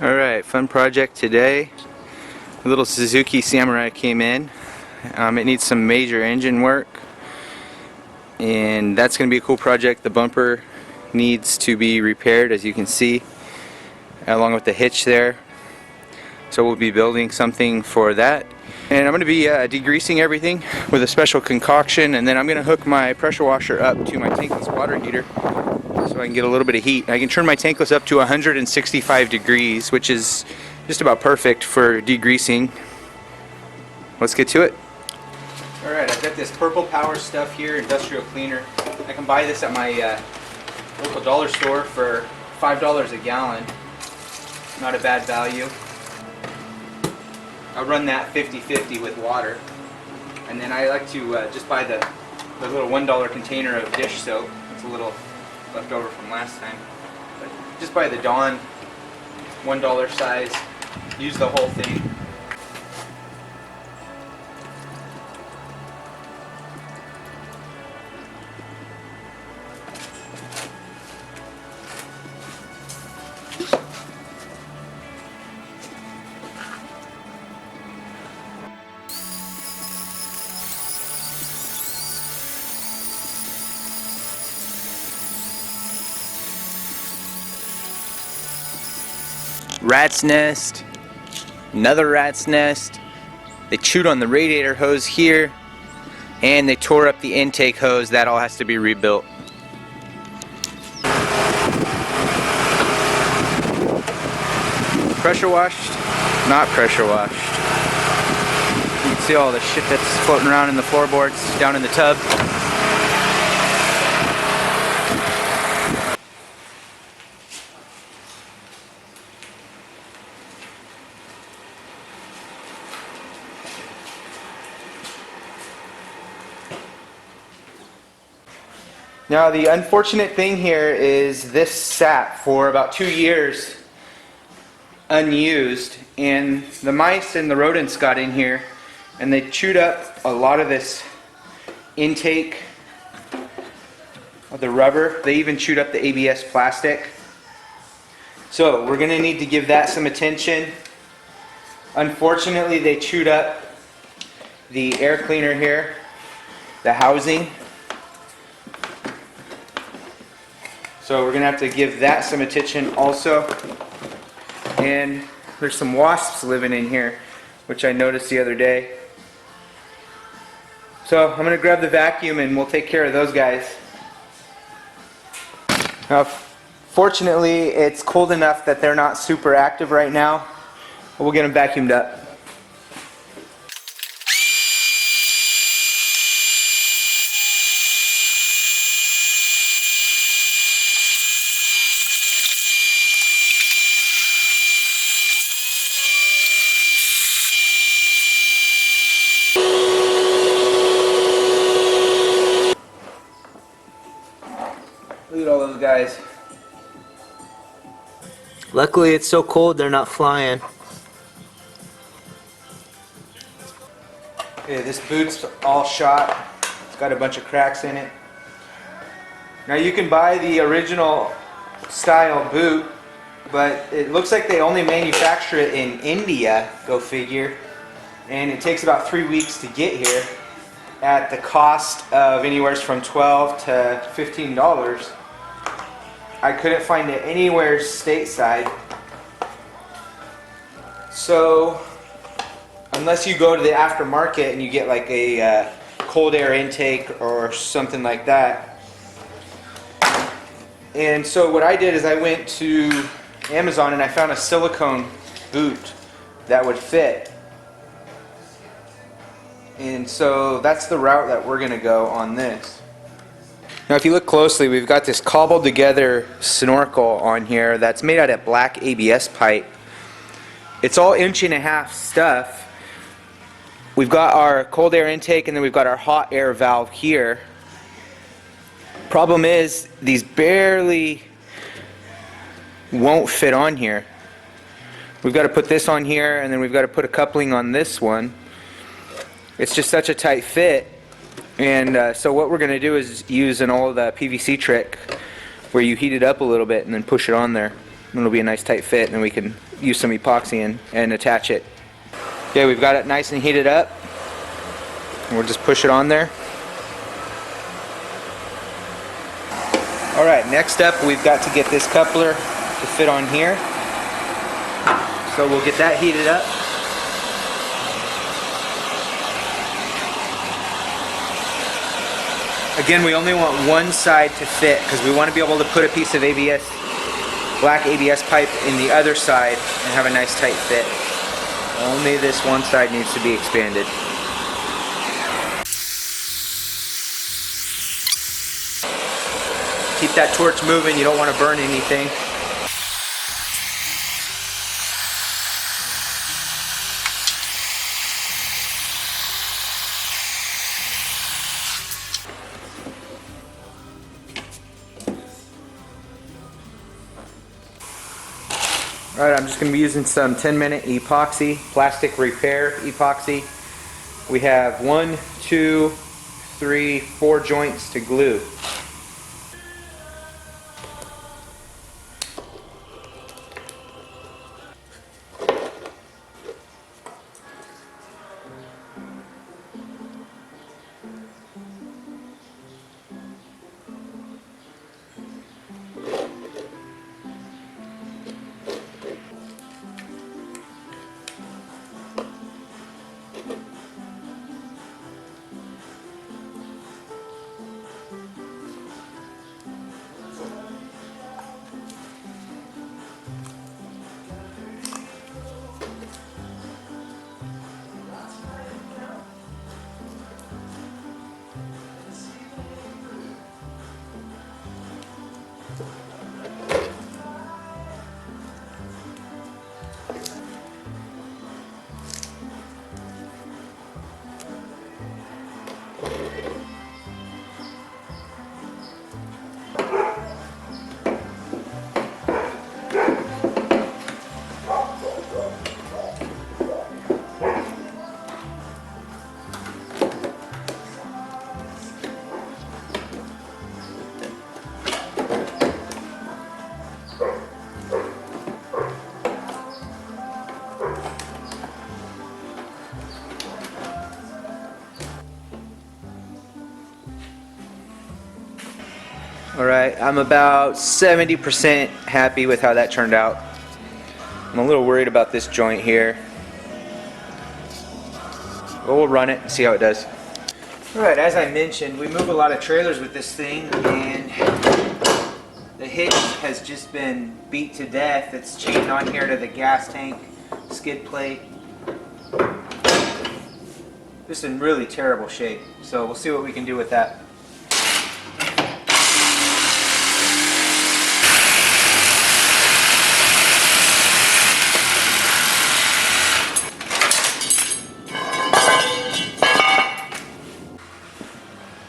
Alright, fun project today. A little Suzuki Samurai came in. It needs some major engine work, and that's going to be a cool project. The bumper needs to be repaired, as you can see, along with the hitch there. So we'll be building something for that. And I'm going to be degreasing everything with a special concoction, and then I'm going to hook my pressure washer up to my tankless water heater so I can get a little bit of heat. I can turn my tankless up to 165 degrees, which is just about perfect for degreasing. Let's get to it. Alright, I've got this Purple Power stuff here, industrial cleaner. I can buy this at my local dollar store for $5 a gallon. Not a bad value. I'll run that 50-50 with water. And then I like to just buy the little $1 container of dish soap. It's a little left over from last time. But just buy the Dawn $1 size. Use the whole thing. Rat's nest, another rat's nest. They chewed on the radiator hose here, and they tore up the intake hose. That all has to be rebuilt. Pressure washed, not pressure washed. You can see all the shit that's floating around in the floorboards down in the tub. Now the unfortunate thing here is this sat for about 2 years unused, and the mice and the rodents got in here and they chewed up a lot of this intake of the rubber. They even chewed up the ABS plastic. So we're going to need to give that some attention. Unfortunately, they chewed up the air cleaner here, the housing. So we're going to have to give that some attention also. And there's some wasps living in here, which I noticed the other day. So I'm going to grab the vacuum and we'll take care of those guys. Now, fortunately, it's cold enough that they're not super active right now. But we'll get them vacuumed up. Look at all those guys. Luckily it's so cold they're not flying. Okay, this boot's all shot. It's got a bunch of cracks in it. Now you can buy the original style boot, but it looks like they only manufacture it in India, go figure. And it takes about 3 weeks to get here at the cost of anywhere from $12 to $15. I couldn't find it anywhere stateside. So unless you go to the aftermarket and you get like a cold air intake or something like that. And so what I did is I went to Amazon and I found a silicone boot that would fit. And so that's the route that we're going to go on this. Now if you look closely, we've got this cobbled together snorkel on here that's made out of black ABS pipe. It's all 1.5 inch stuff. We've got our cold air intake and then we've got our hot air valve here. Problem is, these barely won't fit on here. We've got to put this on here and then we've got to put a coupling on this one. It's just such a tight fit. And so what we're going to do is use an old PVC trick where you heat it up a little bit and then push it on there. And it'll be a nice tight fit, and then we can use some epoxy and attach it. Okay, we've got it nice and heated up. And we'll just push it on there. Alright, next up we've got to get this coupler to fit on here. So we'll get that heated up. Again, we only want one side to fit because we want to be able to put a piece of ABS, black ABS pipe in the other side and have a nice tight fit. Only this one side needs to be expanded. Keep that torch moving, you don't want to burn anything. Alright, I'm just going to be using some 10-minute epoxy, plastic repair epoxy. We have 1, 2, 3, 4 joints to glue. Alright, I'm about 70% happy with how that turned out. I'm a little worried about this joint here. But we'll run it and see how it does. Alright, as I mentioned, we move a lot of trailers with this thing, and the hitch has just been beat to death. It's chained on here to the gas tank skid plate. Just in really terrible shape. So we'll see what we can do with that.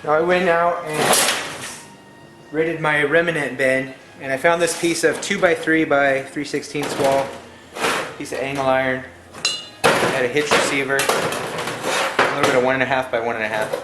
Now I went out and raided my remnant bin, and I found this piece of 2x3 by 3/16 wall, piece of angle iron, had a hitch receiver, a little bit of 1.5 by 1.5.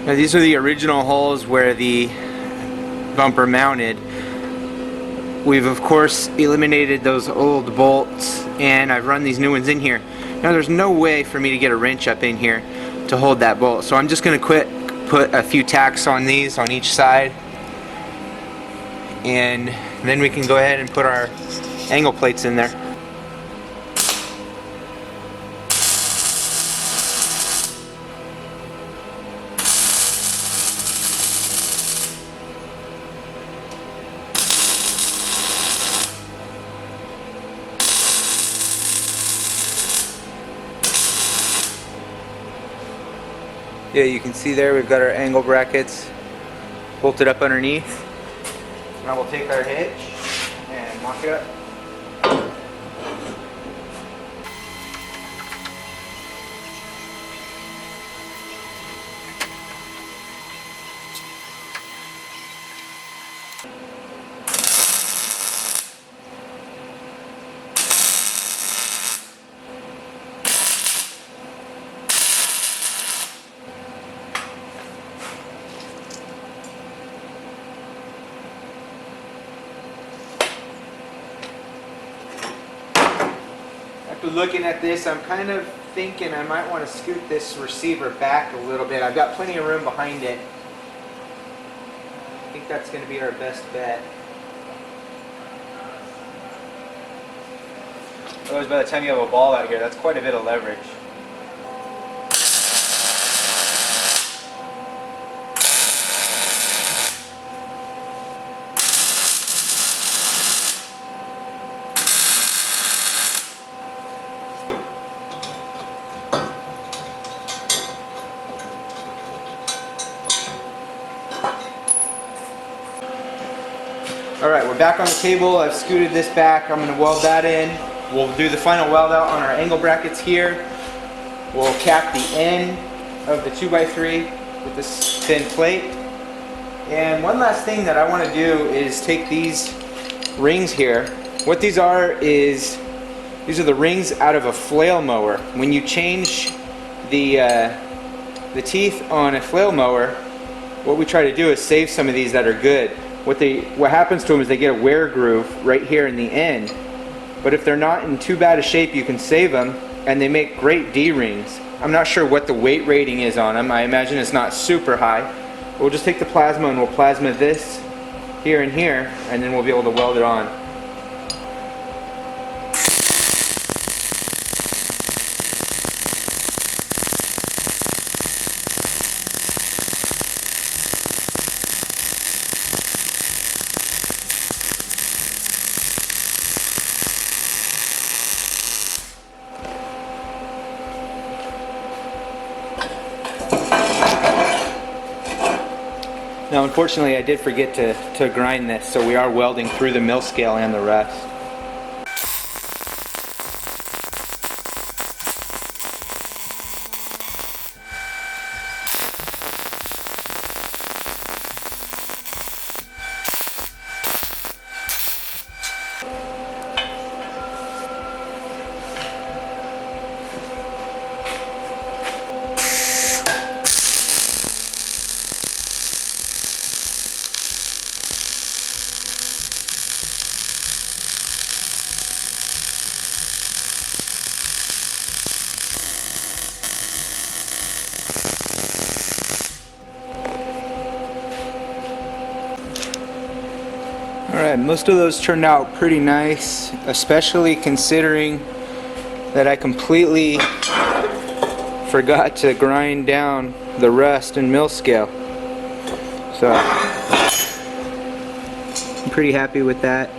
Now these are the original holes where the bumper mounted. We've of course eliminated those old bolts and I've run these new ones in here. Now there's no way for me to get a wrench up in here to hold that bolt, so I'm just going to put a few tacks on these on each side, and then we can go ahead and put our angle plates in there. Yeah, you can see there we've got our angle brackets bolted up underneath. Now we'll take our hitch and lock it up. After looking at this, I'm kind of thinking I might want to scoot this receiver back a little bit. I've got plenty of room behind it. I think that's going to be our best bet. Otherwise, by the time you have a ball out here, that's quite a bit of leverage. Alright, we're back on the table. I've scooted this back. I'm going to weld that in. We'll do the final weld out on our angle brackets here. We'll cap the end of the 2x3 with this thin plate. And one last thing that I want to do is take these rings here. What these are is, these are the rings out of a flail mower. When you change the teeth on a flail mower, what we try to do is save some of these that are good. What happens to them is they get a wear groove right here in the end. But if they're not in too bad a shape, you can save them, and they make great D-rings. I'm not sure what the weight rating is on them. I imagine it's not super high. But we'll just take the plasma and we'll plasma this here and here, and then we'll be able to weld it on. Now unfortunately I did forget to grind this, so we are welding through the mill scale and the rest. Alright, most of those turned out pretty nice, especially considering that I completely forgot to grind down the rust and mill scale. So, I'm pretty happy with that.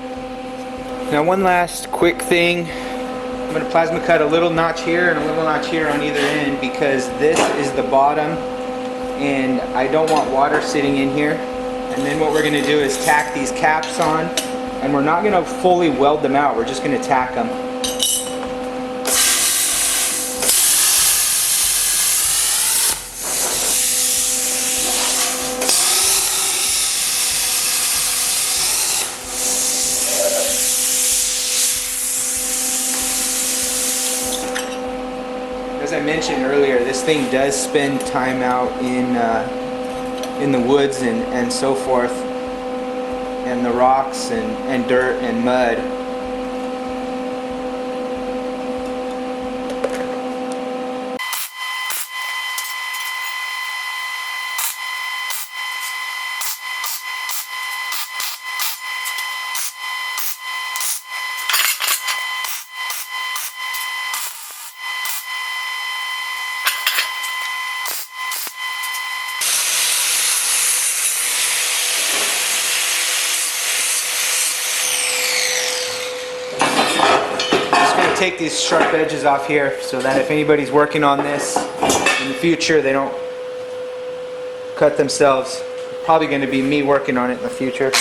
Now one last quick thing. I'm going to plasma cut a little notch here and a little notch here on either end, because this is the bottom and I don't want water sitting in here. And then what we're going to do is tack these caps on, and we're not going to fully weld them out, we're just going to tack them. As I mentioned earlier, this thing does spend time out in in the woods and so forth, and the rocks and dirt and mud. Take these sharp edges off here so that if anybody's working on this in the future, they don't cut themselves. Probably going to be me working on it in the future.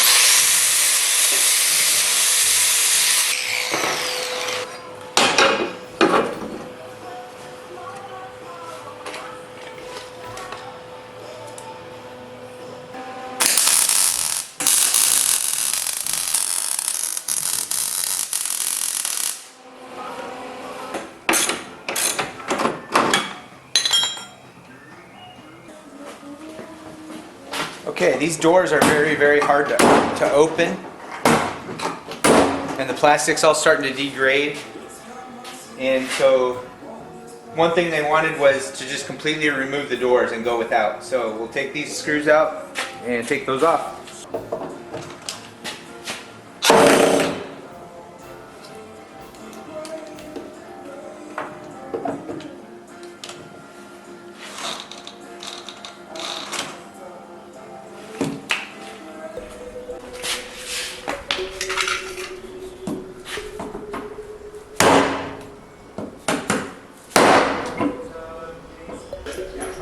Okay, these doors are very, very hard to open, and the plastic's all starting to degrade. And so one thing they wanted was to just completely remove the doors and go without. So we'll take these screws out and take those off.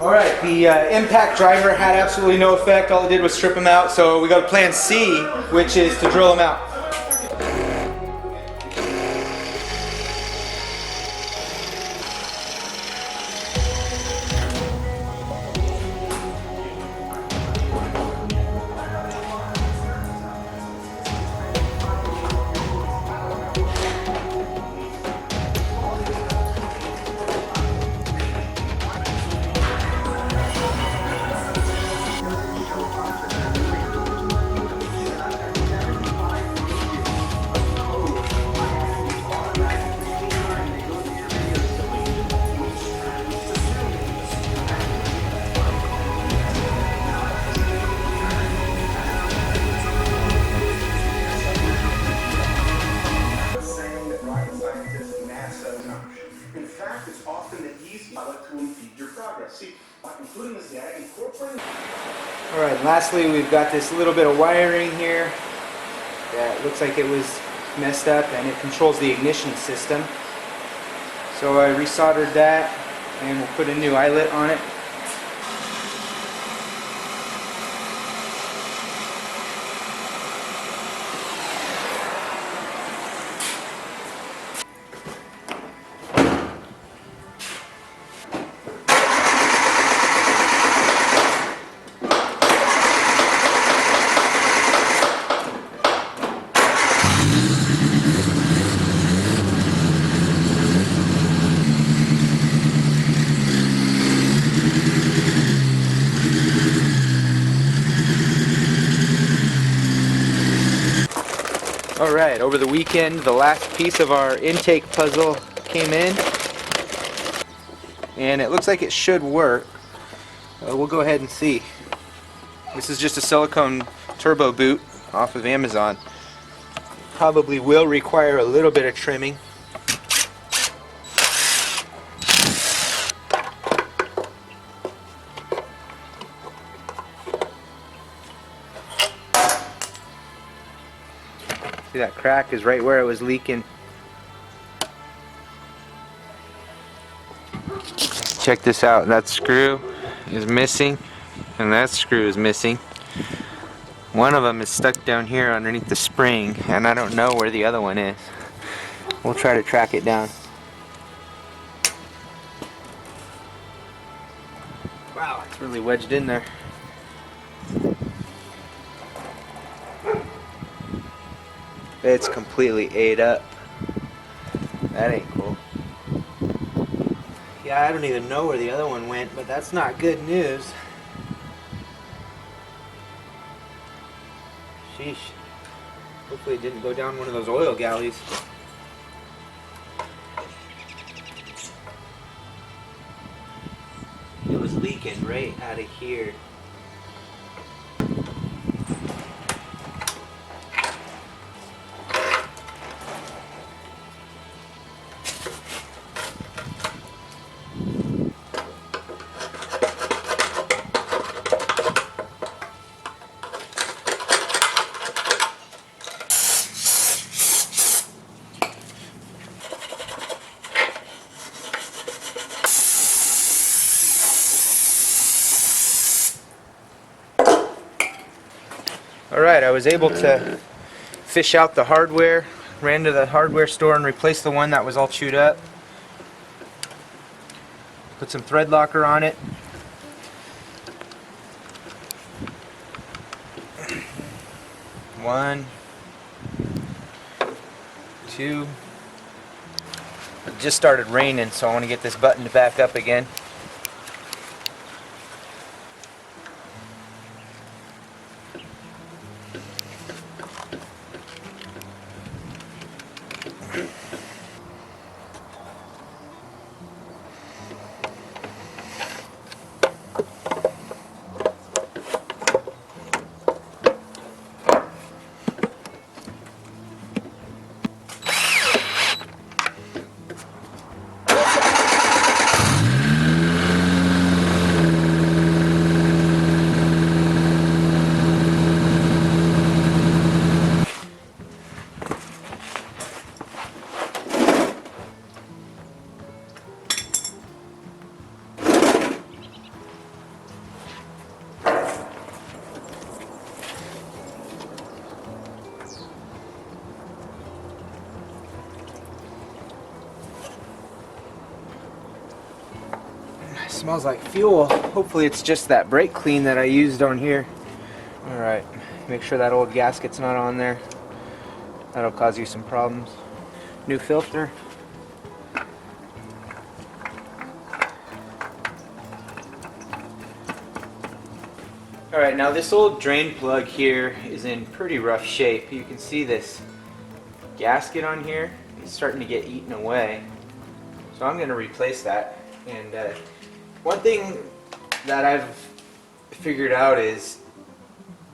Alright, the impact driver had absolutely no effect. All it did was strip them out. So we got plan C, which is to drill them out. Alright, lastly we've got this little bit of wiring here that looks like it was messed up, and it controls the ignition system. So I resoldered that and we'll put a new eyelet on it. Alright, over the weekend the last piece of our intake puzzle came in, and it looks like it should work. We'll go ahead and see. This is just a silicone turbo boot off of Amazon. Probably will require a little bit of trimming. See, that crack is right where it was leaking. Check this out. That screw is missing, and that screw is missing. One of them is stuck down here underneath the spring, and I don't know where the other one is. We'll try to track it down. Wow, it's really wedged in there. It's completely ate up. That ain't cool. Yeah, I don't even know where the other one went, but that's not good news. Sheesh. Hopefully it didn't go down one of those oil galleys. It was leaking right out of here. Alright, I was able to fish out the hardware, ran to the hardware store and replaced the one that was all chewed up. Put some thread locker on it. One, two. It just started raining, so I want to get this button to back up again. Smells like fuel. Hopefully it's just that brake clean that I used on here. Alright, make sure that old gasket's not on there. That'll cause you some problems. New filter. Alright, now this old drain plug here is in pretty rough shape. You can see this gasket on here is starting to get eaten away. So I'm going to replace that. And one thing that I've figured out is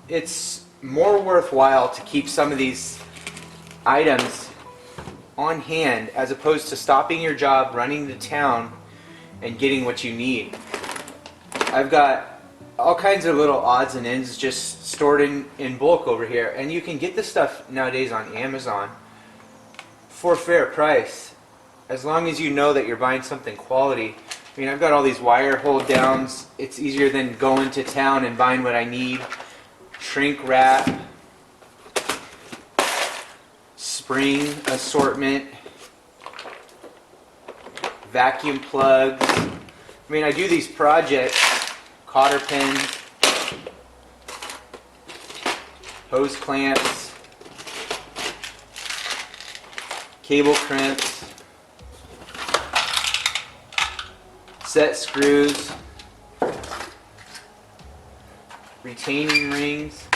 it's more worthwhile to keep some of these items on hand as opposed to stopping your job, running to town, and getting what you need. I've got all kinds of little odds and ends just stored in bulk over here, and you can get this stuff nowadays on Amazon for a fair price as long as you know that you're buying something quality. I mean, I've got all these wire hold downs. It's easier than going to town and buying what I need. Shrink wrap, spring assortment, vacuum plugs. I mean, I do these projects, cotter pins, hose clamps, cable crimps, set screws, retaining rings,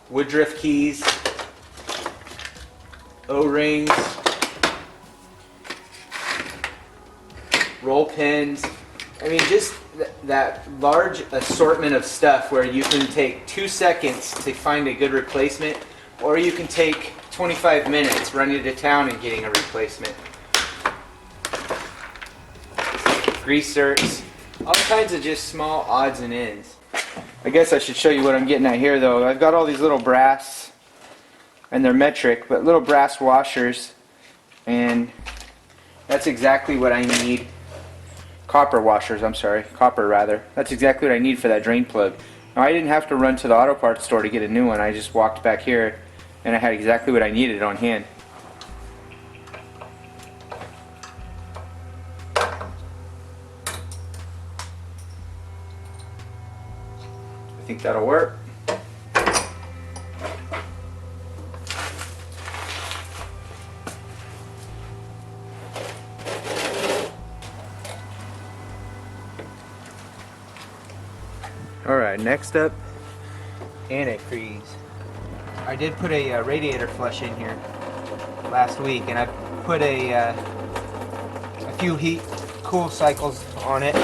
woodruff keys, O-rings, roll pins. I mean, just that large assortment of stuff where you can take 2 seconds to find a good replacement, or you can take 25 minutes running to town and getting a replacement. Grease zerks, all kinds of just small odds and ends. I guess I should show you what I'm getting at here though. I've got all these little brass, and they're metric, but little brass washers, and that's exactly what I need. Copper washers, I'm sorry, copper rather. That's exactly what I need for that drain plug. Now I didn't have to run to the auto parts store to get a new one. I just walked back here and I had exactly what I needed on hand. I think that'll work. Alright, next up, Antifreeze. I did put a radiator flush in here last week, and I put a few heat cool cycles on it.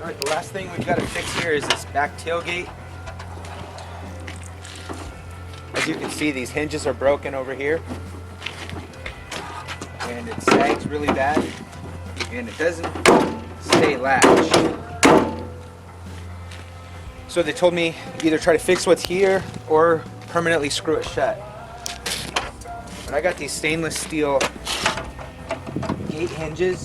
Alright, the last thing we've got to fix here is this back tailgate. As you can see, these hinges are broken over here, and it sags really bad, and it doesn't stay latched. So they told me either try to fix what's here or permanently screw it shut. But I got these stainless steel gate hinges.